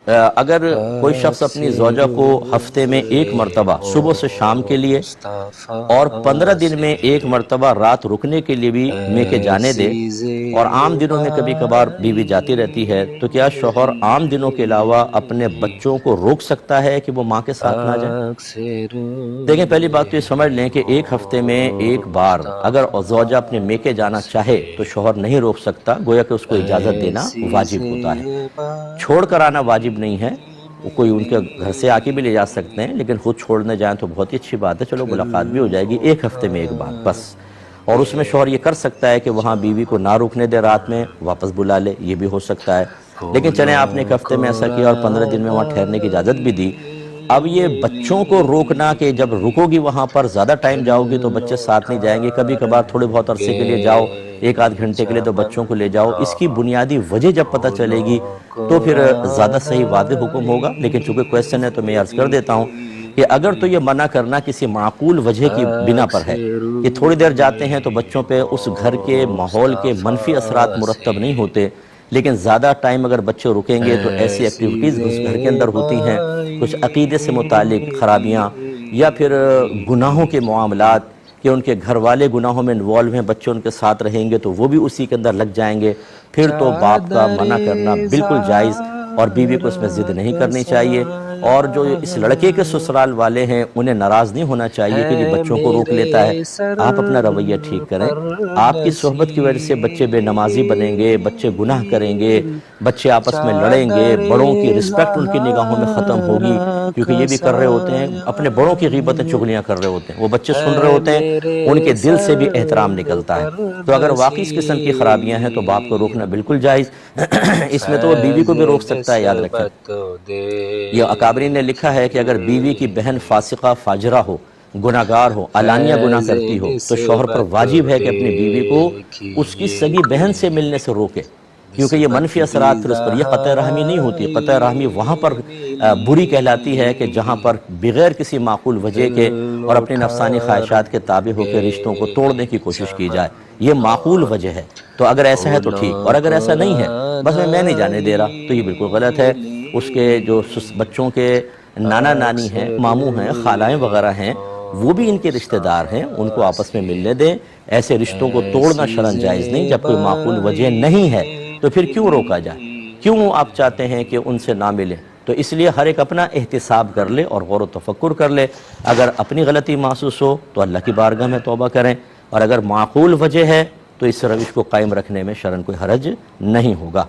اگر کوئی شخص اپنی زوجہ کو ہفتے میں ایک مرتبہ صبح سے شام کے لیے اور 15 دن میں ایک مرتبہ رات رکنے کے لیے بھی میکے جانے دے، اور عام دنوں میں کبھی کبھار بیوی جاتی رہتی ہے، تو کیا شوہر عام دنوں کے علاوہ اپنے بچوں کو روک سکتا ہے کہ وہ ماں کے ساتھ نہ جائیں؟ دیکھیں، پہلی بات تو یہ سمجھ لیں کہ ایک ہفتے میں ایک بار اگر زوجہ اپنے میکے جانا چاہے تو شوہر نہیں روک سکتا، گویا کہ اس کو اجازت دینا واجب ہوتا ہے۔ چھوڑ کر آنا واجب نہیں ہے، وہ کوئی ان کے گھر سے آ کے بھی لے جا سکتے ہیں، لیکن خود چھوڑنے جائیں تو بہت ہی اچھی بات ہے، چلو ملاقات بھی ہو جائے گی ایک ہفتے میں ایک بار بس۔ اور اس میں شوہر یہ کر سکتا ہے کہ وہاں بیوی کو نہ روکنے دے، رات میں واپس بلا لے، یہ بھی ہو سکتا ہے۔ لیکن چلیں آپ نے ایک ہفتے میں ایسا کیا اور 15 دن میں وہاں ٹھہرنے کی اجازت بھی دی، اب یہ بچوں کو روکنا کہ جب رکو گی وہاں پر زیادہ ٹائم جاؤ گی تو بچے ساتھ نہیں جائیں گے، کبھی کبھار تھوڑے بہت عرصے کے لیے جاؤ، ایک آدھ گھنٹے کے لیے تو بچوں کو لے جاؤ، اس کی بنیادی وجہ جب پتہ چلے گی تو پھر زیادہ صحیح واضح حکم ہوگا۔ لیکن چونکہ کویسچن ہے تو میں عرض کر دیتا ہوں کہ اگر تو یہ منع کرنا کسی معقول وجہ کی بنا پر ہے کہ تھوڑی دیر جاتے ہیں تو بچوں پہ اس گھر کے ماحول کے منفی اثرات مرتب نہیں ہوتے، لیکن زیادہ ٹائم اگر بچے رکیں گے تو ایسی ایکٹیویٹیز اس گھر کے اندر ہوتی ہیں، کچھ عقیدے سے متعلق خرابیاں یا پھر گناہوں کے معاملات کہ ان کے گھر والے گناہوں میں انوالو ہیں، بچے ان کے ساتھ رہیں گے تو وہ بھی اسی کے اندر لگ جائیں گے، پھر تو باپ کا منع کرنا بالکل جائز اور بیوی کو اس میں ضد نہیں کرنی چاہیے۔ اور جو اس لڑکے کے سسرال والے ہیں انہیں ناراض نہیں ہونا چاہیے کہ یہ بچوں کو روک لیتا ہے، آپ اپنا رویہ ٹھیک کریں۔ آپ کی صحبت کی وجہ سے بچے بے نمازی بنیں گے، بچے گناہ کریں گے، بچے آپس میں لڑیں گے، بڑوں کی رسپیکٹ ان کی نگاہوں میں ختم ہوگی، کیونکہ یہ بھی کر رہے ہوتے ہیں اپنے بڑوں کی غیبتیں چغلیاں کر رہے ہوتے ہیں، وہ بچے سن رہے ہوتے ہیں، ان کے دل سے بھی احترام نکلتا ہے۔ تو اگر واقعی اس قسم کی خرابیاں ہیں تو باپ کو روکنا بالکل جائز، اس میں تو وہ بیوی کو بھی روک سکتا ہے، یاد رکھیں۔ یہ اکابرین نے لکھا ہے کہ اگر بیوی کی بہن فاسقہ فاجرہ ہو، گناہگار ہو، علانیہ گناہ کرتی ہو، تو شوہر پر واجب ہے کہ اپنی بیوی کو اس کی سگی بہن سے ملنے سے روکے، کیونکہ یہ منفی اثرات پھر اس پر، یہ قطع رحمی نہیں ہوتی، قطع رحمی وہاں پر بری کہلاتی ہے کہ جہاں پر بغیر کسی معقول وجہ کے اور اپنی نفسانی خواہشات کے تابع ہو کے رشتوں کو توڑنے کی کوشش کی جائے، یہ معقول وجہ ہے۔ تو اگر ایسا ہے تو ٹھیک، اور اگر ایسا نہیں ہے، بس میں نہیں جانے دے رہا، تو یہ بالکل غلط ہے۔ اس کے جو بچوں کے نانا نانی ہیں، ماموں ہیں، خالائیں وغیرہ ہیں، وہ بھی ان کے رشتہ دار ہیں، ان کو آپس میں ملنے دیں۔ ایسے رشتوں کو توڑنا شرعاً جائز نہیں، جب کوئی معقول وجہ نہیں ہے تو پھر کیوں روکا جائے؟ کیوں آپ چاہتے ہیں کہ ان سے نہ ملیں؟ تو اس لیے ہر ایک اپنا احتساب کر لے اور غور و تفکر کر لے۔ اگر اپنی غلطی محسوس ہو تو اللہ کی بارگاہ میں توبہ کریں، اور اگر معقول وجہ ہے تو اس روش کو قائم رکھنے میں شرعاً کوئی حرج نہیں ہوگا۔